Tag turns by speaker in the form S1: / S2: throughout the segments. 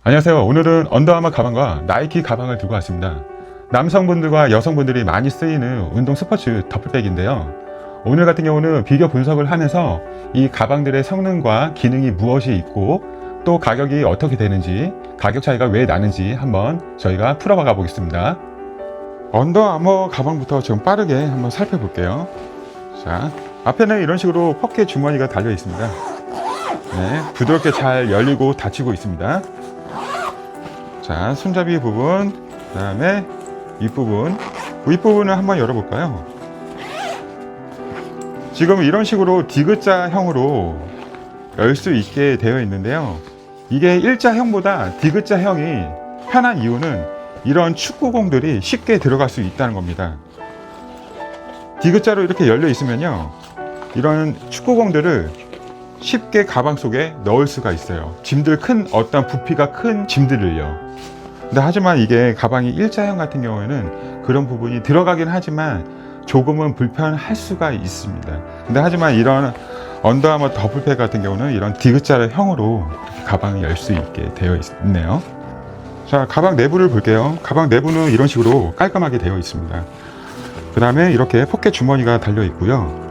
S1: 안녕하세요. 오늘은 언더아머 가방과 나이키 가방을 들고 왔습니다. 남성분들과 여성분들이 많이 쓰이는 운동 스포츠 더플백인데요. 오늘 같은 경우는 비교 분석을 하면서 이 가방들의 성능과 기능이 무엇이 있고 또 가격이 어떻게 되는지, 가격 차이가 왜 나는지 한번 저희가 풀어가 보겠습니다. 언더아머 가방부터 좀 빠르게 한번 살펴볼게요. 자, 앞에는 이런 식으로 포켓 주머니가 달려 있습니다. 네, 부드럽게 잘 열리고 닫히고 있습니다. 자, 손잡이 부분, 그 다음에 윗부분, 윗부분을 한번 열어볼까요? 지금 이런 식으로 D자형으로 열 수 있게 되어 있는데요. 이게 일자형보다 D자형이 편한 이유는 이런 축구공들이 쉽게 들어갈 수 있다는 겁니다. D자로 이렇게 열려 있으면요, 이런 축구공들을 쉽게 가방 속에 넣을 수가 있어요. 짐들 큰, 어떤 부피가 큰 짐들을요. 근데 하지만 이게 가방이 일자형 같은 경우에는 그런 부분이 들어가긴 하지만 조금은 불편할 수가 있습니다. 근데 하지만 이런 언더아머 더블팩 같은 경우는 이런 D자형으로 가방을 열 수 있게 되어 있네요. 자, 가방 내부를 볼게요. 가방 내부는 이런 식으로 깔끔하게 되어 있습니다. 그 다음에 이렇게 포켓 주머니가 달려 있고요.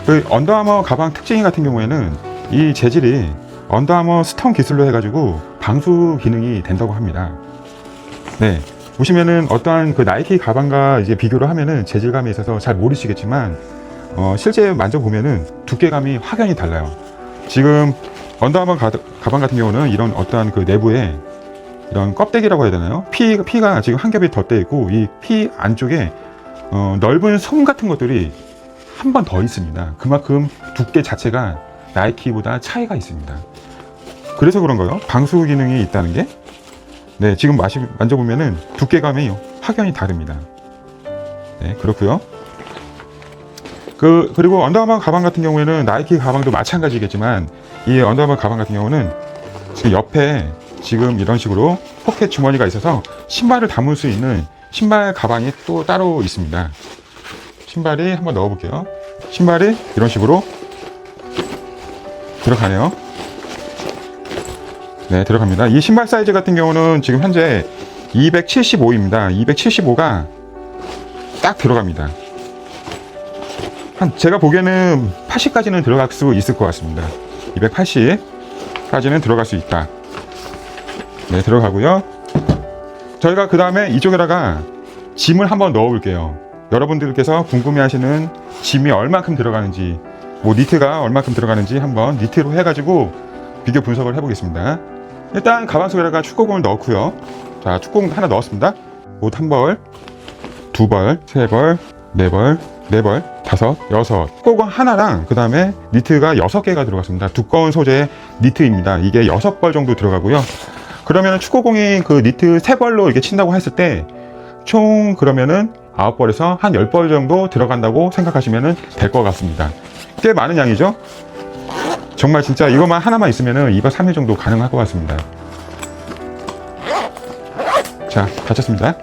S1: 그 언더아머 가방 특징 같은 경우에는 이 재질이 언더아머 스톤 기술로 해가지고 방수 기능이 된다고 합니다. 네, 보시면은 어떠한 그 나이키 가방과 이제 비교를 하면은 재질감에 있어서 잘 모르시겠지만 실제 만져보면은 두께감이 확연히 달라요. 지금 언더아머 가방 같은 경우는 이런 어떠한 그 내부에 이런 껍데기라고 해야 되나요? 피가 지금 한 겹이 덧대 있고 이 피 안쪽에 넓은 솜 같은 것들이 한 번 더 있습니다. 그만큼 두께 자체가 나이키보다 차이가 있습니다. 그래서 그런가요? 방수 기능이 있다는 게? 네, 지금 만져보면은 두께감이 확연히 다릅니다. 네, 그렇고요. 그리고 언더아머 가방 같은 경우에는 나이키 가방도 마찬가지겠지만 이 언더아머 가방 같은 경우는 지금 옆에 지금 이런 식으로 포켓 주머니가 있어서 신발을 담을 수 있는 신발 가방이 또 따로 있습니다. 신발이 한번 넣어볼게요. 신발이 이런 식으로 들어가네요. 네, 들어갑니다. 이 신발 사이즈 같은 경우는 지금 현재 275입니다. 275가 딱 들어갑니다. 제가 보기에는 80까지는 들어갈 수 있을 것 같습니다. 280까지는 들어갈 수 있다. 네, 들어가고요. 저희가 그 다음에 이쪽에다가 짐을 한번 넣어 볼게요. 여러분들께서 궁금해하시는 짐이 얼마큼 들어가는지, 뭐 니트가 얼마큼 들어가는지 한번 니트로 해가지고 비교 분석을 해보겠습니다. 일단 가방 속에다가 축구공을 넣고요. 자, 축구공 하나 넣었습니다. 옷 한 벌, 두 벌, 세 벌, 네 벌, 네 벌, 다섯, 여섯. 축구공 하나랑 그 다음에 니트가 6개가 들어갔습니다. 두꺼운 소재의 니트입니다. 이게 6벌 정도 들어가고요. 그러면 축구공이 그 니트 3벌로 이렇게 친다고 했을 때 총 그러면은 9벌에서 한 10벌 정도 들어간다고 생각하시면 될 것 같습니다. 꽤 많은 양이죠? 정말 진짜 이것만 하나만 있으면은 2박 3일 정도 가능할 것 같습니다. 자, 닫혔습니다.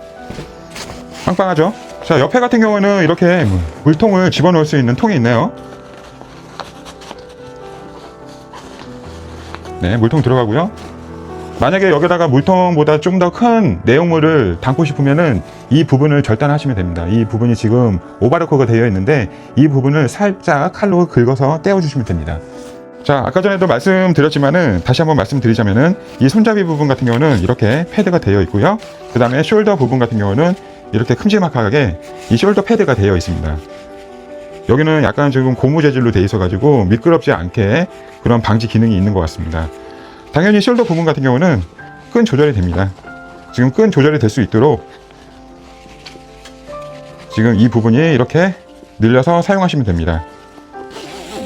S1: 빵빵하죠? 자, 옆에 같은 경우는 이렇게 물통을 집어넣을 수 있는 통이 있네요. 네, 물통 들어가고요. 만약에 여기다가 물통보다 좀 더 큰 내용물을 담고 싶으면은 이 부분을 절단하시면 됩니다. 이 부분이 지금 오버로커가 되어 있는데 이 부분을 살짝 칼로 긁어서 떼어주시면 됩니다. 자, 아까 전에도 말씀드렸지만은 다시 한번 말씀드리자면은 이 손잡이 부분 같은 경우는 이렇게 패드가 되어 있고요. 그 다음에 숄더 부분 같은 경우는 이렇게 큼지막하게 이 숄더 패드가 되어 있습니다. 여기는 약간 지금 고무 재질로 되어 있어 가지고 미끄럽지 않게 그런 방지 기능이 있는 것 같습니다. 당연히 숄더 부분 같은 경우는 끈 조절이 됩니다. 지금 끈 조절이 될 수 있도록 지금 이 부분이 이렇게 늘려서 사용하시면 됩니다.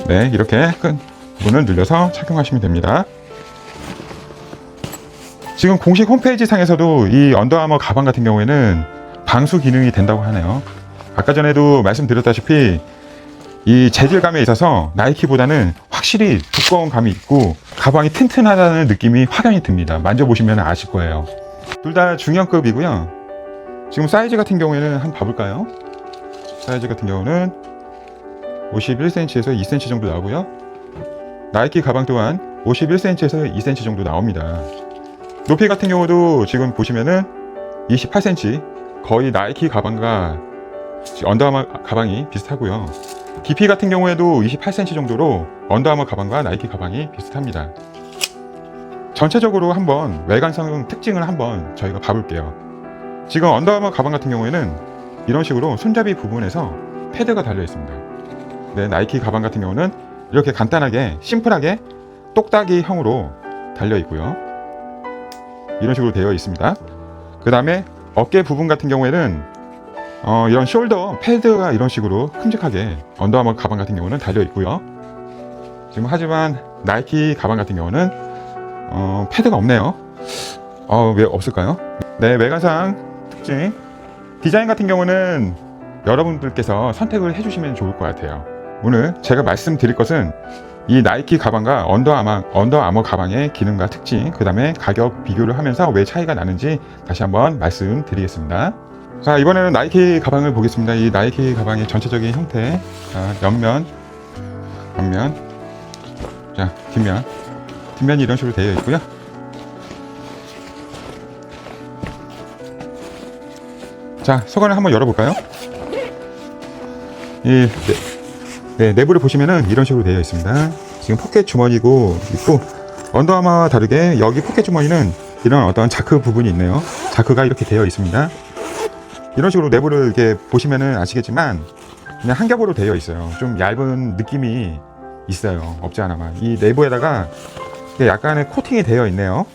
S1: 네, 이렇게 끈 부분을 늘려서 착용하시면 됩니다. 지금 공식 홈페이지 상에서도 이 언더아머 가방 같은 경우에는 방수 기능이 된다고 하네요. 아까 전에도 말씀드렸다시피 이 재질감에 있어서 나이키보다는 확실히 두꺼운 감이 있고 가방이 튼튼하다는 느낌이 확연히 듭니다. 만져보시면 아실 거예요. 둘 다 중형급이고요. 지금 사이즈 같은 경우에는 한번 봐볼까요? 사이즈 같은 경우는 51cm에서 2cm 정도 나오고요. 나이키 가방 또한 51cm에서 2cm 정도 나옵니다. 높이 같은 경우도 지금 보시면은 28cm, 거의 나이키 가방과 언더아머 가방이 비슷하고요. 깊이 같은 경우에도 28cm 정도로 언더아머 가방과 나이키 가방이 비슷합니다. 전체적으로 한번 외관성 특징을 한번 저희가 봐볼게요. 지금 언더아머 가방 같은 경우에는 이런 식으로 손잡이 부분에서 패드가 달려 있습니다. 네, 나이키 가방 같은 경우는 이렇게 간단하게 심플하게 똑딱이형으로 달려 있고요. 이런 식으로 되어 있습니다. 그 다음에 어깨 부분 같은 경우에는 이런 숄더 패드가 이런 식으로 큼직하게 언더아머 가방 같은 경우는 달려 있고요. 지금 하지만 나이키 가방 같은 경우는 패드가 없네요. 왜 없을까요? 네, 외관상 특징 디자인 같은 경우는 여러분들께서 선택을 해주시면 좋을 것 같아요. 오늘 제가 말씀드릴 것은 이 나이키 가방과 언더아머 가방의 기능과 특징, 그 다음에 가격 비교를 하면서 왜 차이가 나는지 다시 한번 말씀드리겠습니다. 자, 이번에는 나이키 가방을 보겠습니다. 이 나이키 가방의 전체적인 형태. 자, 옆면, 앞면, 자, 뒷면이 이런 식으로 되어 있고요. 자, 소관을 한번 열어볼까요? 내부를 보시면은 이런 식으로 되어 있습니다. 지금 포켓 주머니고 있고, 언더아머와 다르게 여기 포켓 주머니는 이런 어떤 자크 부분이 있네요. 자크가 이렇게 되어 있습니다. 이런 식으로 내부를 이렇게 보시면은 아시겠지만 그냥 한 겹으로 되어 있어요. 좀 얇은 느낌이 있어요. 없지 않아마. 이 내부에다가 약간의 코팅이 되어 있네요.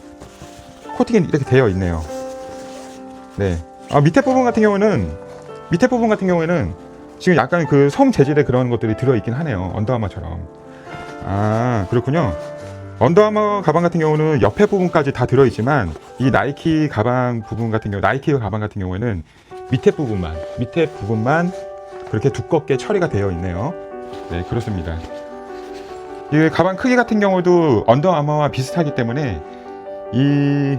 S1: 코팅이 이렇게 되어 있네요. 네. 밑에 부분 같은 경우에는 지금 약간 그 솜 재질의 그런 것들이 들어있긴 하네요. 언더아머처럼. 그렇군요. 언더아머 가방 같은 경우는 옆에 부분까지 다 들어있지만 이 나이키 가방 같은 경우에는 밑에 부분만 그렇게 두껍게 처리가 되어 있네요. 네, 그렇습니다. 이 가방 크기 같은 경우도 언더아머와 비슷하기 때문에 이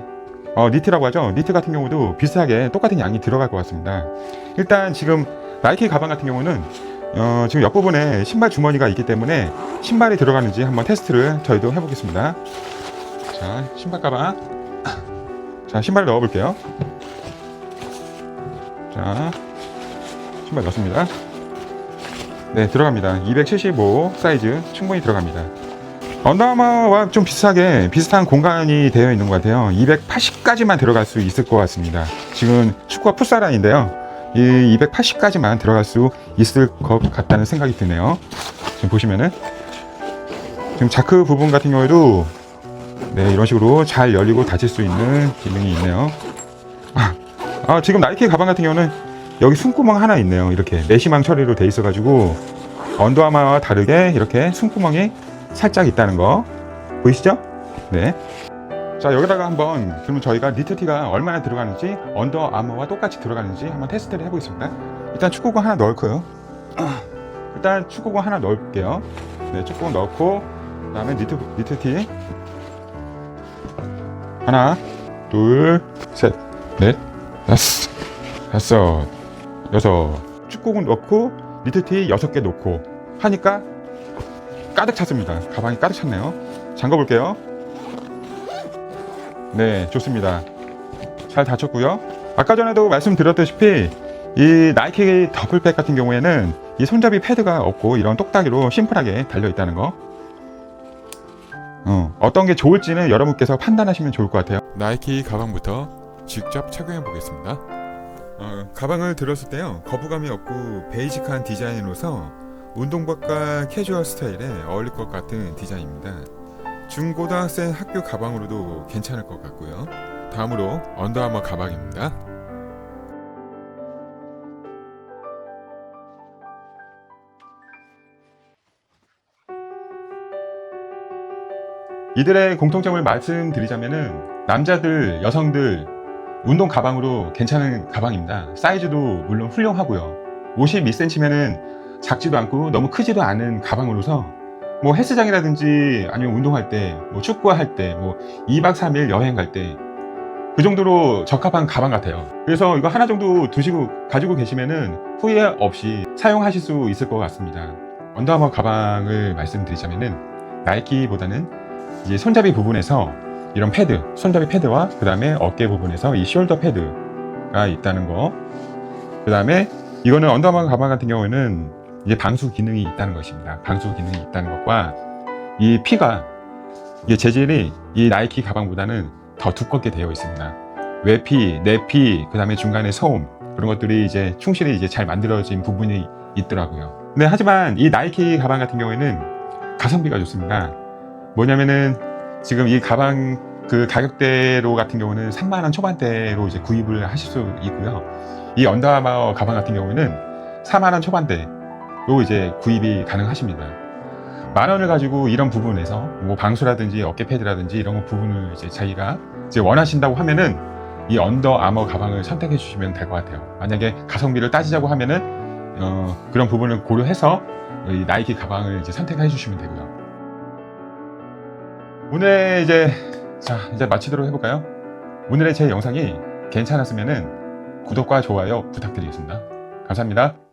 S1: 니트라고 하죠. 니트 같은 경우도 비슷하게 똑같은 양이 들어갈 것 같습니다. 일단 지금 나이키 가방 같은 경우는 지금 옆부분에 신발 주머니가 있기 때문에 신발이 들어가는지 한번 테스트를 저희도 해보겠습니다. 자, 신발 가방. 자, 신발을 넣어볼게요. 자, 신발 넣습니다. 네, 들어갑니다. 275 사이즈 충분히 들어갑니다. 언더아머와 좀 비슷한 공간이 되어 있는 것 같아요. 280까지만 들어갈 수 있을 것 같습니다. 지금 축구가 풋사란인데요. 이 280까지만 들어갈 수 있을 것 같다는 생각이 드네요. 지금 보시면은 지금 자크 부분 같은 경우에도 네, 이런 식으로 잘 열리고 닫힐 수 있는 기능이 있네요. 지금 나이키 가방 같은 경우는 여기 숨구멍 하나 있네요. 이렇게 내시망 처리로 돼 있어가지고 언더아머와 다르게 이렇게 숨구멍이 살짝 있다는 거 보이시죠? 네. 자, 여기다가 한번 그러면 저희가 니트티가 얼마나 들어가는지 언더아머와 똑같이 들어가는지 한번 테스트를 해보겠습니다. 일단 축구공 하나 넣을게요. 네, 축구공 넣고 그 다음에 니트티 하나, 둘, 셋, 넷, 다섯, 여섯. 축구공 넣고 니트티 6개 넣고 하니까 가득 찼습니다. 가방이 가득 찼네요. 잠궈 볼게요. 네, 좋습니다. 잘 닫혔고요. 아까 전에도 말씀드렸다시피 이 나이키 더블백 같은 경우에는 이 손잡이 패드가 없고 이런 똑딱이로 심플하게 달려 있다는 거. 어떤 게 좋을지는 여러분께서 판단하시면 좋을 것 같아요. 나이키 가방부터 직접 착용해 보겠습니다. 가방을 들었을 때요, 거부감이 없고 베이직한 디자인으로서 운동복과 캐주얼 스타일에 어울릴 것 같은 디자인입니다. 중고등학생 학교 가방으로도 괜찮을 것 같고요. 다음으로 언더아머 가방입니다. 이들의 공통점을 말씀드리자면은 남자들, 여성들 운동 가방으로 괜찮은 가방입니다. 사이즈도 물론 훌륭하고요. 52cm면은 작지도 않고 너무 크지도 않은 가방으로서 뭐 헬스장이라든지 아니면 운동할 때, 뭐 축구할 때, 뭐 2박 3일 여행 갈 때 그 정도로 적합한 가방 같아요. 그래서 이거 하나 정도 가지고 계시면은 후회 없이 사용하실 수 있을 것 같습니다. 언더아머 가방을 말씀드리자면은 나이키보다는 이제 손잡이 부분에서 이런 패드, 손잡이 패드와 그 다음에 어깨 부분에서 이 숄더 패드가 있다는 거. 그 다음에 이거는 언더아머 가방 같은 경우에는 이제 방수 기능이 있다는 것입니다. 방수 기능이 있다는 것과 이 피가 이게 재질이 이 나이키 가방보다는 더 두껍게 되어 있습니다. 외피, 내피, 그 다음에 중간에 소음 그런 것들이 이제 충실히 이제 잘 만들어진 부분이 있더라고요. 근데 하지만 이 나이키 가방 같은 경우에는 가성비가 좋습니다. 뭐냐면은 지금 이 가방 그 가격대로 같은 경우는 3만 원 초반대로 이제 구입을 하실 수 있고요. 이 언더아머 가방 같은 경우는 4만 원 초반대로 이제 구입이 가능하십니다. 만 원을 가지고 이런 부분에서 뭐 방수라든지 어깨 패드라든지 이런 부분을 이제 자기가 이제 원하신다고 하면은 이 언더아머 가방을 선택해 주시면 될 것 같아요. 만약에 가성비를 따지자고 하면은 그런 부분을 고려해서 이 나이키 가방을 이제 선택해 주시면 되고요. 오늘 이제 마치도록 해볼까요? 오늘의 제 영상이 괜찮았으면은 구독과 좋아요 부탁드리겠습니다. 감사합니다.